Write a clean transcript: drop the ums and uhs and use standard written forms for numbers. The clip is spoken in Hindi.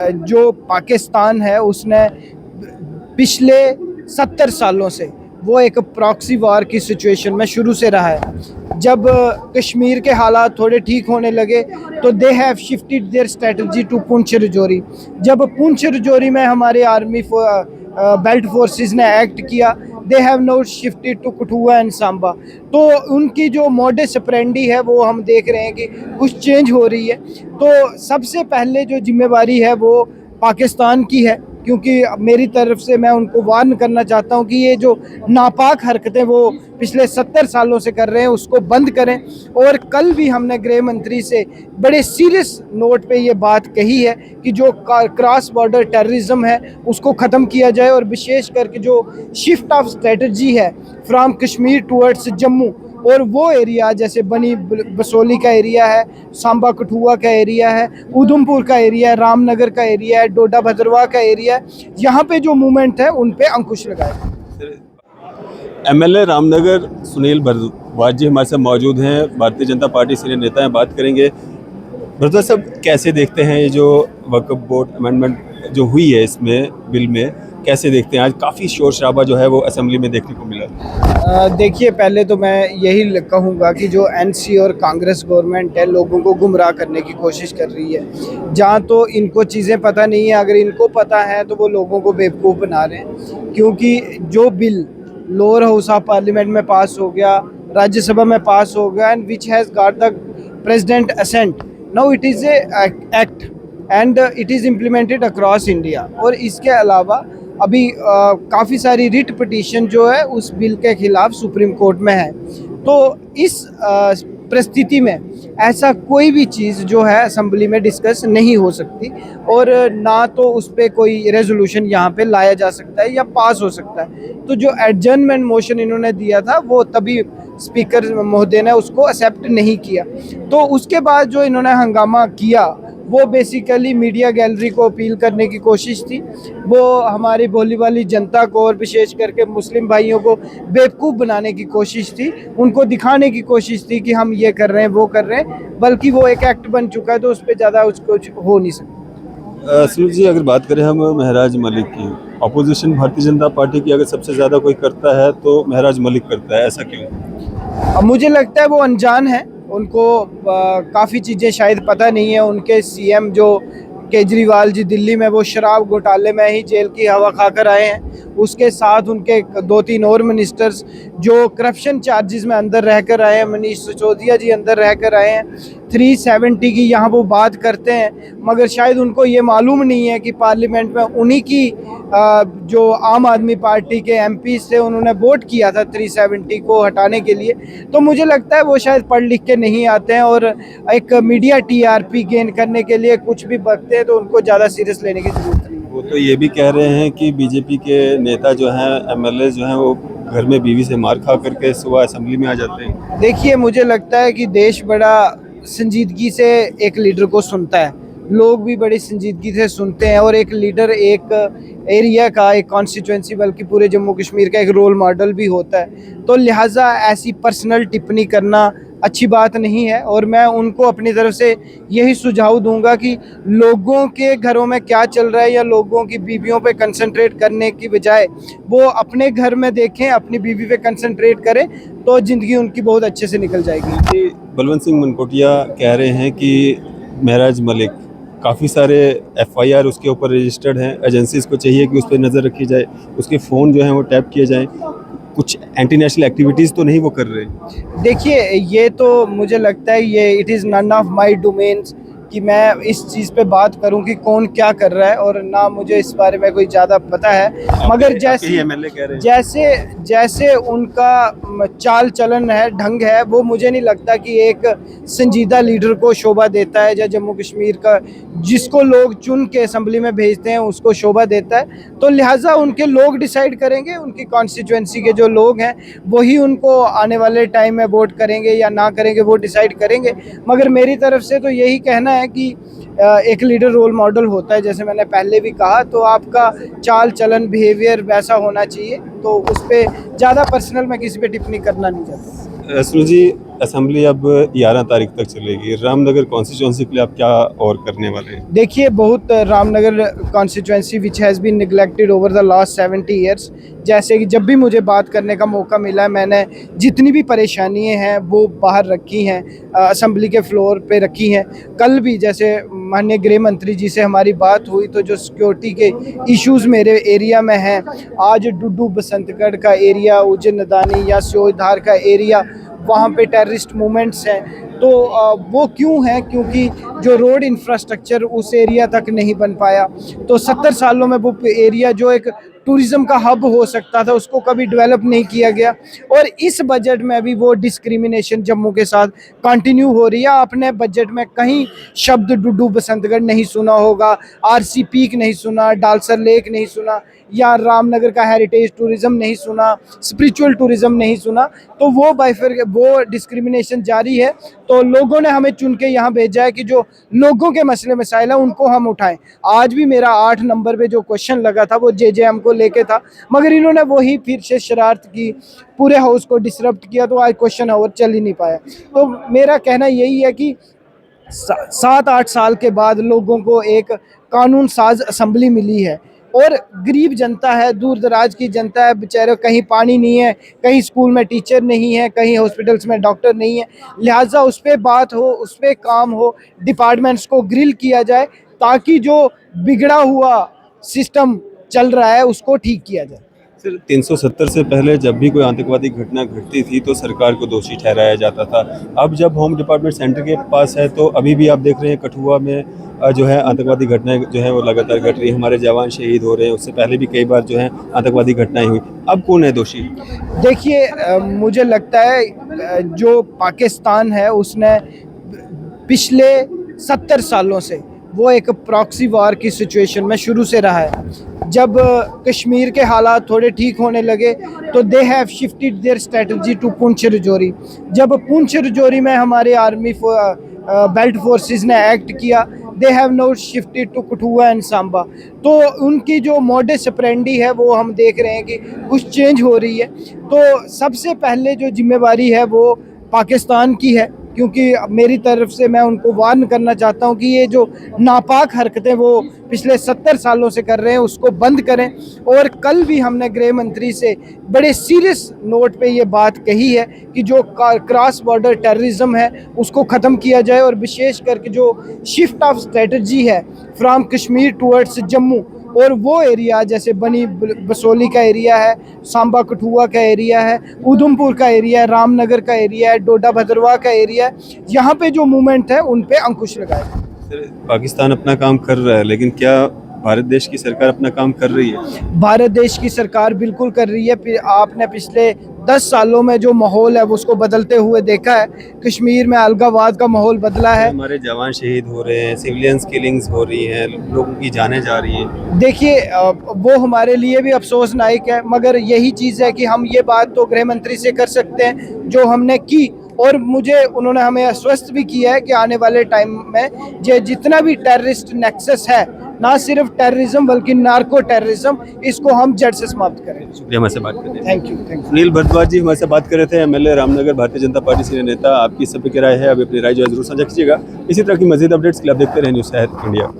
जो पाकिस्तान है उसने पिछले 70 सालों से वो एक प्रॉक्सी वॉर की सिचुएशन में शुरू से रहा है। जब कश्मीर के हालात थोड़े ठीक होने लगे तो they have shifted their strategy to Poonch Rajouri. जब पुंछ रजौरी में हमारे आर्मी बेल्ट फोर्सेस ने एक्ट किया, they have now shifted to Kathua and Samba. तो उनकी जो मोडस ऑपरेंडी है वो हम देख रहे हैं कि कुछ चेंज हो रही है। तो सबसे पहले जो जिम्मेवारी है वो पाकिस्तान की है, क्योंकि मेरी तरफ से मैं उनको वार्न करना चाहता हूं कि ये जो नापाक हरकतें वो पिछले 70 सालों से कर रहे हैं उसको बंद करें। और कल भी हमने गृह मंत्री से बड़े सीरियस नोट पे ये बात कही है कि जो क्रॉस बॉर्डर टेररिज्म है उसको ख़त्म किया जाए, और विशेष करके जो शिफ्ट ऑफ स्ट्रेटजी है फ्रॉम कश्मीर टूवर्ड्स जम्मू, और वो एरिया जैसे बनी बसोली का एरिया है, सांबा कठुआ का एरिया है, उधमपुर का एरिया है, रामनगर का एरिया है, डोडा भद्रवाह का एरिया है, यहाँ पे जो मूवमेंट है उन पे अंकुश लगाए। एमएलए रामनगर सुनील भारद्वाज जी हमारे साथ मौजूद हैं, भारतीय जनता पार्टी सीनियर नेता हैं। बात करेंगे भारद्वाज साहब, कैसे देखते हैं ये जो वक्फ बोर्ड अमेंडमेंट जो हुई है इसमें बिल में, कैसे देखते हैं? आज काफ़ी शोर शराबा जो है वो असेंबली में देखने को मिला। देखिए, पहले तो मैं यही कहूँगा कि जो एनसी और कांग्रेस गवर्नमेंट है लोगों को गुमराह करने की कोशिश कर रही है। जहाँ तो इनको चीज़ें पता नहीं है, अगर इनको पता है तो वो लोगों को बेवकूफ़ बना रहे हैं। क्योंकि जो bill lower house of parliament में पास हो गया, राज्यसभा में पास हो गया, and which has got the president assent, now it is a act and it is implemented across India. और इसके अलावा अभी काफ़ी सारी रिट पिटीशन जो है उस बिल के खिलाफ सुप्रीम कोर्ट में है। तो इस परिस्थिति में ऐसा कोई भी चीज़ जो है असेंबली में डिस्कस नहीं हो सकती, और ना तो उस पर कोई रेजोल्यूशन यहाँ पे लाया जा सकता है या पास हो सकता है। तो जो एडजर्नमेंट मोशन इन्होंने दिया था वो तभी स्पीकर महोदय ने उसको एक्सेप्ट नहीं किया। तो उसके बाद जो इन्होंने हंगामा किया वो बेसिकली मीडिया गैलरी को अपील करने की कोशिश थी। वो हमारी भोली वाली जनता को और विशेष करके मुस्लिम भाइयों को बेवकूफ़ बनाने की कोशिश थी, उनको दिखाने की कोशिश थी कि हम ये कर रहे हैं वो कर रहे हैं, बल्कि वो एक एक्ट बन चुका है तो उस पर ज़्यादा कुछ हो नहीं सकता। सुनील जी, अगर बात करें हम महराज मलिक की, अपोजिशन भारतीय जनता पार्टी की अगर सबसे ज़्यादा कोई करता है तो महराज मलिक करता है, ऐसा क्यों? अब मुझे लगता है वो अनजान है, उनको काफ़ी चीज़ें शायद पता नहीं है। उनके सीएम जो केजरीवाल जी दिल्ली में वो शराब घोटाले में ही जेल की हवा खाकर आए हैं। उसके साथ उनके 2-3 और मिनिस्टर्स जो करप्शन चार्जेस में अंदर रहकर आए हैं, मनीष सिसोदिया जी अंदर रहकर आए हैं। 370 की यहाँ वो बात करते हैं, मगर शायद उनको ये मालूम नहीं है कि पार्लियामेंट में उन्हीं की जो आम आदमी पार्टी के एमपी थे उन्होंने वोट किया था 370 को हटाने के लिए। तो मुझे लगता है वो शायद पढ़ लिख के नहीं आते हैं, और एक मीडिया टीआरपी गेन करने के लिए कुछ भी बकते हैं, तो उनको ज़्यादा सीरियस लेने की जरूरत नहीं है। वो तो ये भी कह रहे हैं कि बीजेपी के नेता जो हैं, एमएलए जो हैं, वो घर में बीवी से मार खा करके सुबह असेंबली में आ जाते हैं। देखिए, मुझे लगता है कि देश बड़ा संजीदगी से एक लीडर को सुनता है, लोग भी बड़ी संजीदगी से सुनते हैं, और एक लीडर एक एरिया का, एक कॉन्स्टिट्यूंसी बल्कि पूरे जम्मू कश्मीर का एक रोल मॉडल भी होता है। तो लिहाजा ऐसी पर्सनल टिप्पणी करना अच्छी बात नहीं है, और मैं उनको अपनी तरफ से यही सुझाव दूंगा कि लोगों के घरों में क्या चल रहा है या लोगों की बीवियों पे कंसंट्रेट करने की बजाय वो अपने घर में देखें, अपनी बीवी पे कंसंट्रेट करें, तो ज़िंदगी उनकी बहुत अच्छे से निकल जाएगी। बलवंत सिंह मनकोटिया कह रहे हैं कि महराज मलिक काफ़ी सारे एफआईआर उसके ऊपर रजिस्टर्ड हैं, एजेंसीज को चाहिए कि उस पर नज़र रखी जाए, उसके फ़ोन जो हैं वो टैप किए जाएं, कुछ एंटी नेशनल एक्टिविटीज़ तो नहीं वो कर रहे। देखिए, ये तो मुझे लगता है ये it is none of my domains कि मैं इस चीज़ पे बात करूं कि कौन क्या कर रहा है, और ना मुझे इस बारे में कोई ज़्यादा पता है। मगर जैसे उनका चाल चलन है, ढंग है, वो मुझे नहीं लगता कि एक संजीदा लीडर को शोभा देता है, या जम्मू कश्मीर का जिसको लोग चुन के असेंबली में भेजते हैं उसको शोभा देता है। तो लिहाजा उनके लोग डिसाइड करेंगे, उनकी कॉन्स्टिट्यूंसी के जो लोग हैं वही उनको आने वाले टाइम में वोट करेंगे या ना करेंगे, वो डिसाइड करेंगे। मगर मेरी तरफ से तो यही कहना है कि एक लीडर रोल मॉडल होता है, जैसे मैंने पहले भी कहा, तो आपका चाल चलन बिहेवियर वैसा होना चाहिए। तो उस पर ज़्यादा पर्सनल मैं किसी पे टिप्पणी करना नहीं चाहता। सुनील जी, असेंबली अब 11 तारीख तक चलेगी, रामनगर कॉन्स्टिट्यूंसी के लिए आप क्या और करने वाले हैं? देखिए, बहुत Ramnagar constituency which has been neglected over the last 70 years. जैसे कि जब भी मुझे बात करने का मौका मिला है, मैंने जितनी भी परेशानियां हैं वो बाहर रखी हैं, असेंबली के फ्लोर पे रखी हैं। कल भी जैसे माननीय गृह मंत्री जी से हमारी बात हुई तो जो सिक्योरिटी के इश्यूज़ मेरे एरिया में हैं, आज डुड्डू बसंतगढ़ का एरिया, उज्जैन नदानी या स्योधार का एरिया, वहाँ पे टेररिस्ट मूवमेंट्स हैं। तो वो क्यों है? क्योंकि जो रोड इंफ्रास्ट्रक्चर उस एरिया तक नहीं बन पाया। तो 70 सालों में वो एरिया जो एक टूरिज़्म का हब हो सकता था, उसको कभी डेवलप नहीं किया गया। और इस बजट में भी वो डिस्क्रिमिनेशन जम्मू के साथ कंटिन्यू हो रही है। आपने बजट में कहीं शब्द डुड्डू बसंतगढ़ नहीं सुना होगा, आरसी पीक नहीं सुना, डालसर लेक नहीं सुना, या रामनगर का हेरिटेज टूरिज़्म नहीं सुना, स्पिरिचुअल टूरिज़्म नहीं सुना। तो वो डिस्क्रिमिनेशन जारी है। तो लोगों ने हमें चुन के यहाँ भेजा है कि जो लोगों के मसले मसाइल हैं उनको हम उठाएं। आज भी मेरा 8 नंबर पे जो क्वेश्चन लगा था वो जेजेएम को लेके था, मगर इन्होंने वही फिर से शरारत की, पूरे हाउस को डिसरप्ट किया, तो आज क्वेश्चन और चल ही नहीं पाया। तो मेरा कहना यही है कि 7-8 साल के बाद लोगों को एक कानून साज असेंबली मिली है, और गरीब जनता है, दूर दराज की जनता है, बेचारे कहीं पानी नहीं है, कहीं स्कूल में टीचर नहीं है, कहीं हॉस्पिटल्स में डॉक्टर नहीं है। लिहाजा उस पर बात हो, उस पर काम हो, डिपार्टमेंट्स को ग्रिल किया जाए ताकि जो बिगड़ा हुआ सिस्टम चल रहा है उसको ठीक किया जाए। सर, 370 से पहले जब भी कोई आतंकवादी घटना घटती थी तो सरकार को दोषी ठहराया जाता था। अब जब होम डिपार्टमेंट सेंटर के पास है तो अभी भी आप देख रहे हैं कठुआ में जो है आतंकवादी घटनाएं जो है वो लगातार घट रही है, हमारे जवान शहीद हो रहे हैं। उससे पहले भी कई बार जो है आतंकवादी घटनाएं हुई। अब कौन है दोषी? देखिए, मुझे लगता है जो पाकिस्तान है उसने पिछले 70 सालों से वो एक प्रॉक्सी वॉर की सिचुएशन में शुरू से रहा है। जब कश्मीर के हालात थोड़े ठीक होने लगे तो they have shifted their strategy to Poonch Rajouri. जब पुंछ राजौरी में हमारे आर्मी बेल्ट फोर्सेस ने एक्ट किया, they have now shifted to Kathua and Samba. तो उनकी जो मोडस ऑपरेंडी है वो हम देख रहे हैं कि कुछ चेंज हो रही है। तो सबसे पहले जो जिम्मेवारी है वो पाकिस्तान की है, क्योंकि मेरी तरफ से मैं उनको वार्न करना चाहता हूं कि ये जो नापाक हरकतें वो पिछले 70 सालों से कर रहे हैं उसको बंद करें। और कल भी हमने गृह मंत्री से बड़े सीरियस नोट पे ये बात कही है कि जो क्रॉस बॉर्डर टेररिज्म है उसको ख़त्म किया जाए, और विशेष करके जो शिफ्ट ऑफ स्ट्रेटजी है फ्रॉम कश्मीर टूवर्ड्स जम्मू, और वो एरिया जैसे बनी बसोली का एरिया है, सांबा कठुआ का एरिया है, उधमपुर का एरिया है, रामनगर का एरिया है, डोडा भद्रवाह का एरिया है, यहाँ पे जो मूवमेंट है उन पे अंकुश लगाए। सर, पाकिस्तान अपना काम कर रहा है, लेकिन क्या भारत देश की सरकार अपना काम कर रही है? भारत देश की सरकार बिल्कुल कर रही है। आपने पिछले 10 सालों में जो माहौल है वो उसको बदलते हुए देखा है। कश्मीर में अलगावाद का माहौल बदला है। हमारे जवान शहीद हो रहे हैं, सिविलियंस किलिंग्स हो रही हैं, लोगों की जानें जा रही हैं। देखिए, वो हमारे लिए भी अफसोसनाक है, मगर यही चीज़ है कि हम ये बात तो गृह मंत्री से कर सकते हैं जो हमने की, और मुझे उन्होंने हमें आश्वस्त भी किया है कि आने वाले टाइम में जो जितना भी टेररिस्ट नेक्सस है, ना सिर्फ टेररिज्म बल्कि नार्को टेररिज्म, इसको हम जड़ से समाप्त करें। शुक्रिया हमारे से बात करने के लिए। Thank you. सुनील भारद्वाज जी हमारे से बात कर रहे थे, MLA Ramnagar, Bharatiya Janata party senior नेता। आपकी सभी की राय है, अभी अपनी राय जो है जरूर साझा कीजिएगा। इसी तरह की मजीद अपडेट्स के लिए आप देखते रहें न्यूज़ शहर इंडिया।